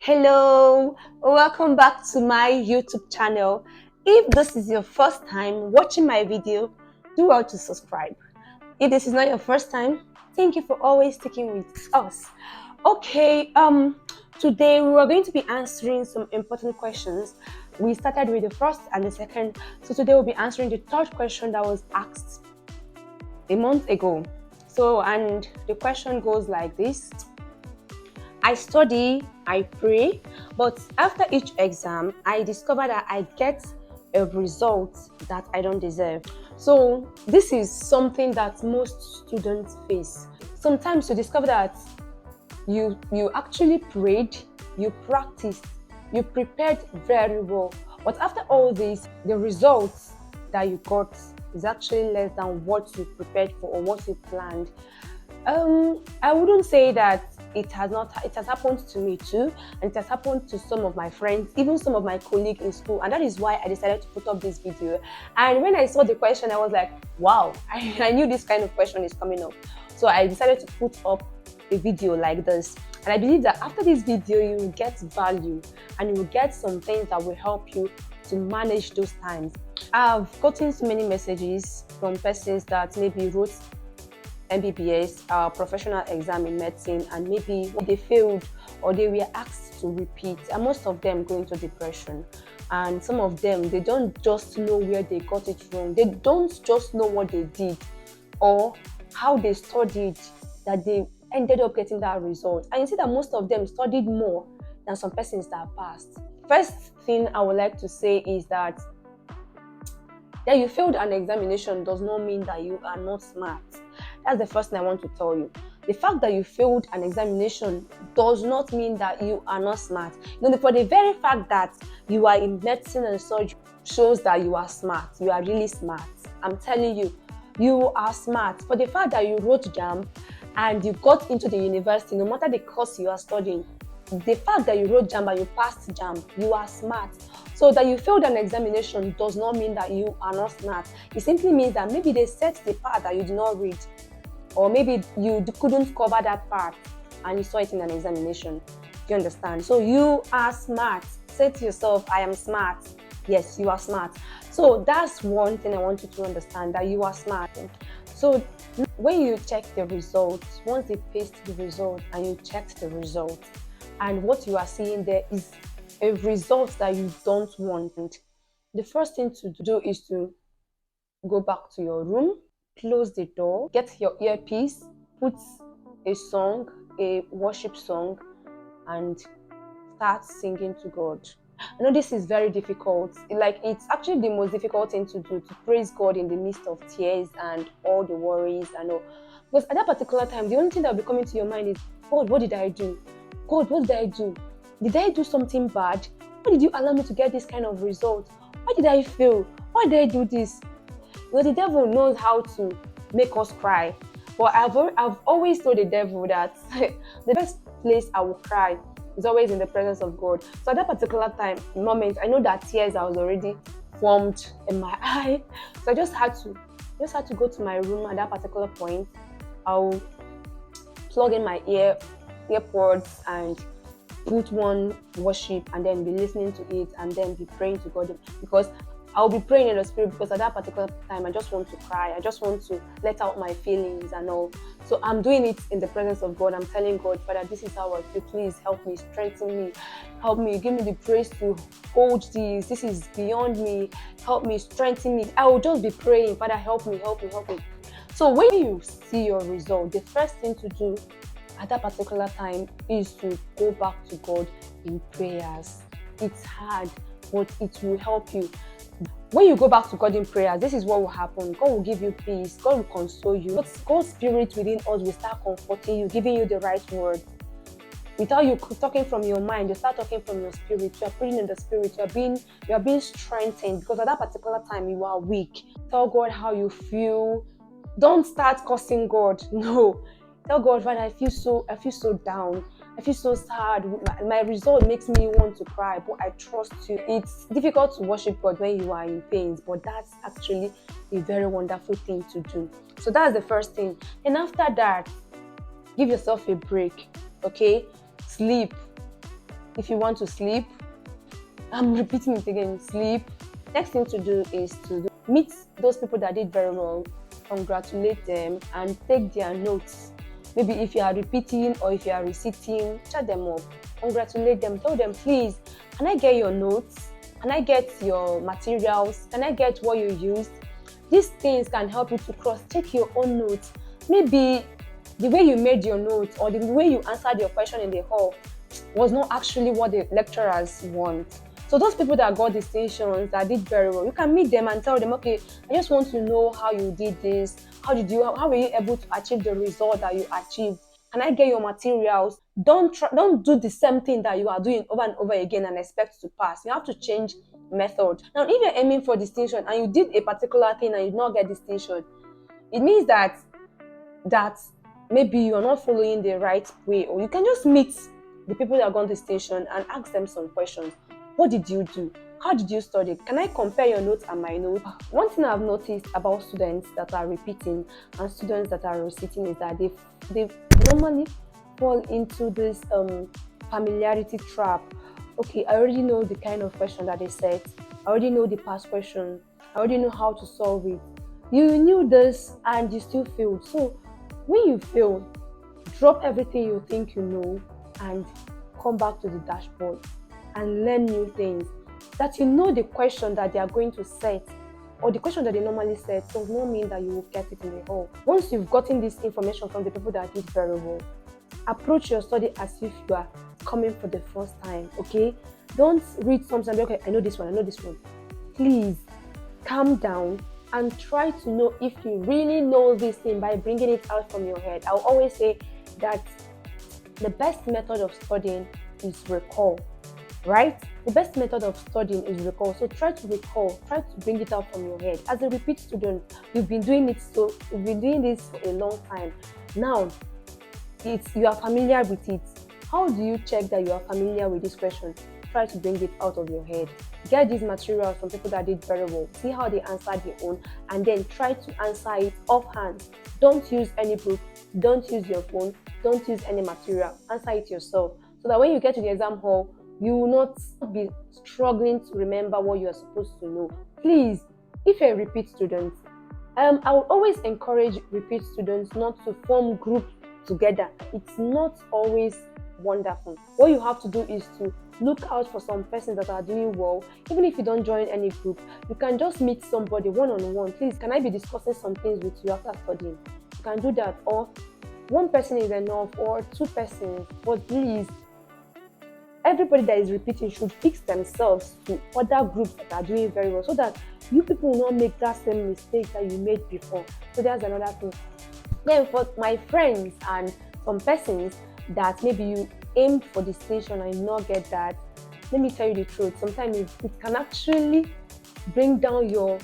Hello, welcome back to my YouTube channel. If this is your first time watching my video, do well to subscribe. If this is not your first time, thank you for always sticking with us. Okay, today we are going to be answering some important questions. We started with the first and the second, so today we'll be answering the third question that was asked a month ago. And the question goes like this. I study, I pray, but after each exam, I discover that I get a result that I don't deserve. So this is something that most students face. Sometimes you discover that you actually prayed, you practiced, you prepared very well, but after all this, the results that you got is actually less than what you prepared for or what you planned. I wouldn't say that it has happened to me too, and it has happened to some of my friends, even some of my colleagues in school, and that is why I decided to put up this video. And when I saw the question, I was like, wow, I knew this kind of question is coming up, so I decided to put up a video like this. And I believe that after this video you will get value and you will get some things that will help you to manage those times. I've gotten so many messages from persons that maybe wrote MBBS, professional exam in medicine, and maybe they failed or they were asked to repeat, and most of them go into depression. And some of them, they don't just know where they got it wrong, they don't just know what they did or how they studied that they ended up getting that result. And you see that most of them studied more than some persons that passed. First thing I would like to say is that you failed an examination does not mean that you are not smart. That's the first thing I want to tell you. The fact that you failed an examination does not mean that you are not smart. For the very fact that you are in medicine and surgery shows that you are smart. You are really smart. I'm telling you, you are smart. For the fact that you wrote JAMB and you got into the university, no matter the course you are studying, the fact that you wrote JAMB and you passed JAMB, you are smart. So that you failed an examination does not mean that you are not smart. It simply means that maybe they set the part that you did not read, or maybe you couldn't cover that part and you saw it in an examination. Do you understand? So you are smart. Say to yourself, I am smart. Yes, you are smart. So that's one thing I want you to understand, that you are smart. So when you check the results, once they paste the result and you checked the result, and what you are seeing there is a result that you don't want, the first thing to do is to go back to your room, close the door, get your earpiece, put a song, a worship song, and start singing to God. I know this is very difficult. It's actually the most difficult thing to do, to praise God in the midst of tears and all the worries and all. Because at that particular time, the only thing that will be coming to your mind is, God, what did I do? God, what did I do? Did I do something bad? Why did you allow me to get this kind of result? Why did I fail? Why did I do this? The devil knows how to make us cry. But I've always told the devil that the best place I will cry is always in the presence of God. So at that particular moment, I know that tears are already formed in my eye. So I just had to go to my room at that particular point. I'll plug in my earpods and put one worship and then be listening to it and then be praying to God, because I'll be praying in the spirit, because at that particular time I just want to cry. I just want to let out my feelings and all. So I'm doing it in the presence of God. I'm telling God, Father, this is how I feel. Please help me, strengthen me, help me, give me the grace to hold this. This is beyond me. Help me, strengthen me. I will just be praying, Father, help me, help me, help me. So when you see your result, the first thing to do at that particular time is to go back to God in prayers. It's hard, but it will help you. When you go back to God in prayers, this is what will happen. God will give you peace. God will console you. God's spirit within us will start comforting you, giving you the right words. Without you talking from your mind, you start talking from your spirit. You are praying in the spirit. You are being strengthened, because at that particular time you are weak. Tell God how you feel. Don't start cursing God. No. Tell God, Father, I feel so down. I feel so sad. My result makes me want to cry, but I trust you. It's difficult to worship God when you are in pains, but that's actually a very wonderful thing to do. So that's the first thing. And after that, give yourself a break, okay? Sleep. If you want to sleep, I'm repeating it again, sleep. Next thing to do is to meet those people that did very well, congratulate them, and take their notes. Maybe if you are repeating or if you are reciting, chat them up, congratulate them, tell them, please, can I get your notes? Can I get your materials? Can I get what you used? These things can help you to cross-check your own notes. Maybe the way you made your notes or the way you answered your question in the hall was not actually what the lecturers want. So those people that got distinctions, that did very well, you can meet them and tell them, okay, I just want to know how you did this. How were you able to achieve the result that you achieved? Can I get your materials? Don't do the same thing that you are doing over and over again and expect to pass. You have to change method. Now, if you're aiming for distinction and you did a particular thing and you did not get distinction, it means that maybe you're not following the right way, or you can just meet the people that got distinction and ask them some questions. What did you do? How did you study? Can I compare your notes and my notes? One thing I've noticed about students that are repeating and students that are reciting is that they normally fall into this familiarity trap. Okay, I already know the kind of question that they set. I already know the past question. I already know how to solve it. You knew this and you still failed. So when you fail, drop everything you think you know and come back to the dashboard and learn new things. That you know the question that they are going to set or the question that they normally set does not mean that you will get it in the hall. Once you've gotten this information from the people that did very well, approach your study as if you are coming for the first time, okay? Don't read something and be, okay, I know this one. Please calm down and try to know if you really know this thing by bringing it out from your head. I'll always say that the best method of studying is recall, right? The best method of studying is recall. So try to recall, try to bring it out from your head. As a repeat student, you've been doing this for a long time. Now, you are familiar with it. How do you check that you are familiar with this question? Try to bring it out of your head. Get these materials from people that did very well. See how they answered their own, and then try to answer it offhand. Don't use any book. Don't use your phone. Don't use any material. Answer it yourself, so that when you get to the exam hall, you will not be struggling to remember what you are supposed to know. Please, if you're a repeat student, I will always encourage repeat students not to form groups together. It's not always wonderful. What you have to do is to look out for some persons that are doing well. Even if you don't join any group, you can just meet somebody one-on-one. Please, can I be discussing some things with you after studying? You can do that, or one person is enough, or two persons. But please, everybody that is repeating should fix themselves to other groups that are doing very well, so that you people will not make that same mistake that you made before. So that's another thing. Then for my friends and some persons that maybe you aimed for distinction and you not get that, let me tell you the truth. Sometimes it can actually bring down your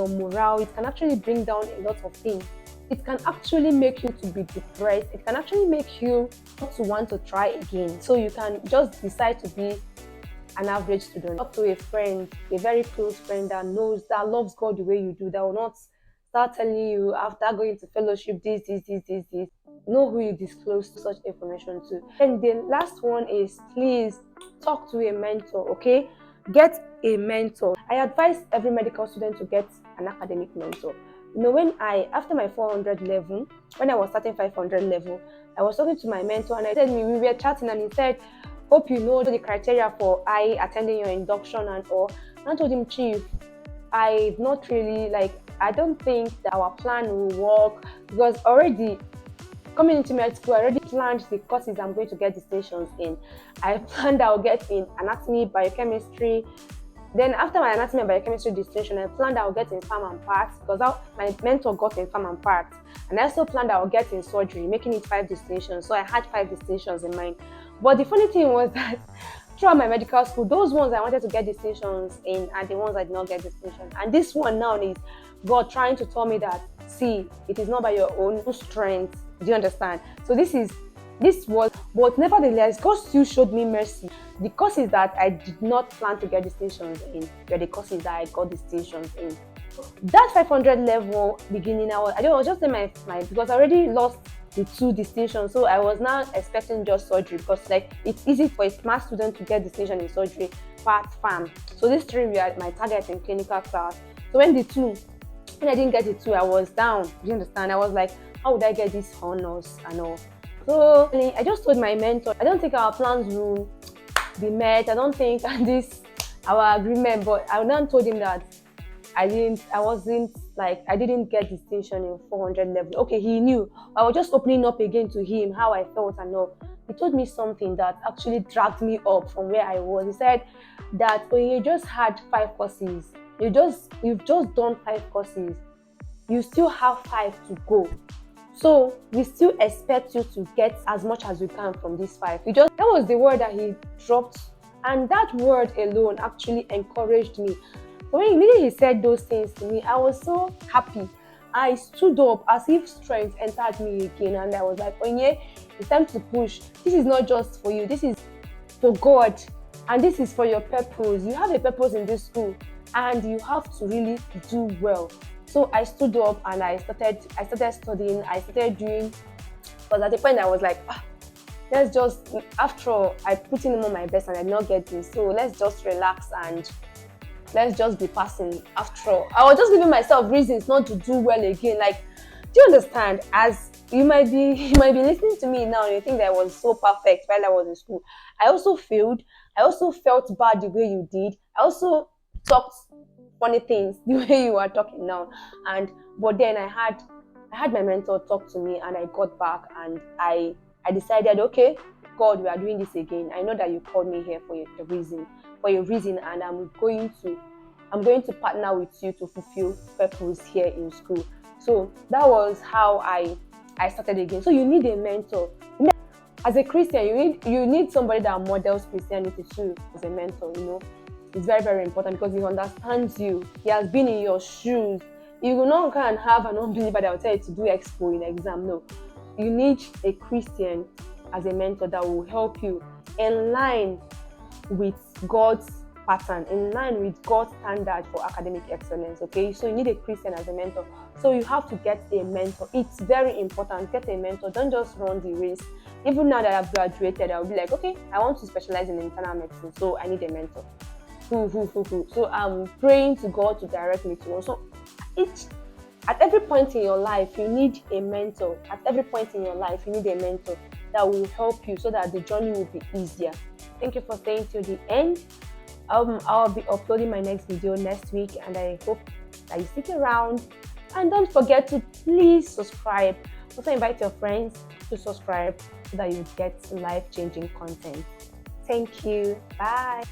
morale. It can actually bring down a lot of things. It can actually make you to be depressed. It can actually make you not to want to try again. So you can just decide to be an average student. Talk to a friend, a very close friend that loves God the way you do, that will not start telling you after going to fellowship this. Know who you disclose such information to. And the last one is, please talk to a mentor, okay? Get a mentor. I advise every medical student to get an academic mentor. You know, after my 400 level, when I was starting 500 level, I was talking to my mentor and we were chatting, and he said, hope you know the criteria for I attending your induction and all. And I told him, Chief, I don't think that our plan will work, because already coming into med school, I already planned the courses I'm going to get distinctions in. I planned I'll get in anatomy, biochemistry. Then after my anatomy and biochemistry distinction, I planned I'll get in pharm and parts, because my mentor got in pharm and parts. And I also planned I'll get in surgery, making it 5 distinctions. So I had 5 distinctions in mind. But the funny thing was that throughout my medical school, those ones I wanted to get distinctions in are the ones I did not get distinction. And this one now is God trying to tell me that, see, it is not by your own strength. Do you understand? So this was, but nevertheless, God still showed me mercy. The courses that I did not plan to get distinctions in were the courses that I got distinctions in. That 500 level beginning, I was just in my because I already lost the two distinction. So I was now expecting just surgery, because like it's easy for a smart student to get distinction in surgery, part farm. So these three were my targets in clinical class. So when I didn't get the two, I was down. You understand? I was like, how would I get these honors and all? So I just told my mentor, I don't think our plans will be met. I don't think this our agreement, but I then told him that I didn't get distinction in 400 level. Okay, he knew. I was just opening up again to him how I felt and all. He told me something that actually dragged me up from where I was. He said that when you just had 5 courses, you've just done 5 courses, you still have 5 to go. So we still expect you to get as much as you can from these 5. That was the word that he dropped, and that word alone actually encouraged me. When immediately he said those things to me, I was so happy. I stood up as if strength entered me again, and I was like, Onye, it's time to push. This is not just for you. This is for God, and this is for your purpose. You have a purpose in this school, and you have to really do well. So I stood up and I started studying. I started doing, because at the point I was like, let's just, after all, I put in all my best and I did not get this. So let's just relax and let's just be passing. After all, I was just giving myself reasons not to do well again. Like, do you understand? As you might be listening to me now and you think that I was so perfect while I was in school. I also failed. I also felt bad the way you did. I also talked funny things the way you are talking now. But then I had my mentor talk to me, and I got back and I decided, okay, God, we are doing this again. I know that you called me here for a reason, and I'm going to partner with you to fulfill purpose here in school. So that was how I started again. So you need a mentor. As a Christian, you need somebody that models Christianity too as a mentor. It's very, very important, because he understands you. He has been in your shoes. You will not go and have an unbeliever that will tell you to do expo in exam. No, you need a Christian as a mentor that will help you in line with God's pattern, in line with God's standard for academic excellence. Okay, so you need a Christian as a mentor. So you have to get a mentor. It's very important. Get a mentor. Don't just run the race. Even now that I've graduated, I'll be like, okay, I want to specialize in internal medicine, so I need a mentor. So I'm praying to God to direct me to. So at every point in your life, you need a mentor. At every point in your life, you need a mentor that will help you so that the journey will be easier. Thank you for staying till the end. I'll be uploading my next video next week, and I hope that you stick around. And don't forget to please subscribe. Also invite your friends to subscribe so that you get life-changing content. Thank you. Bye.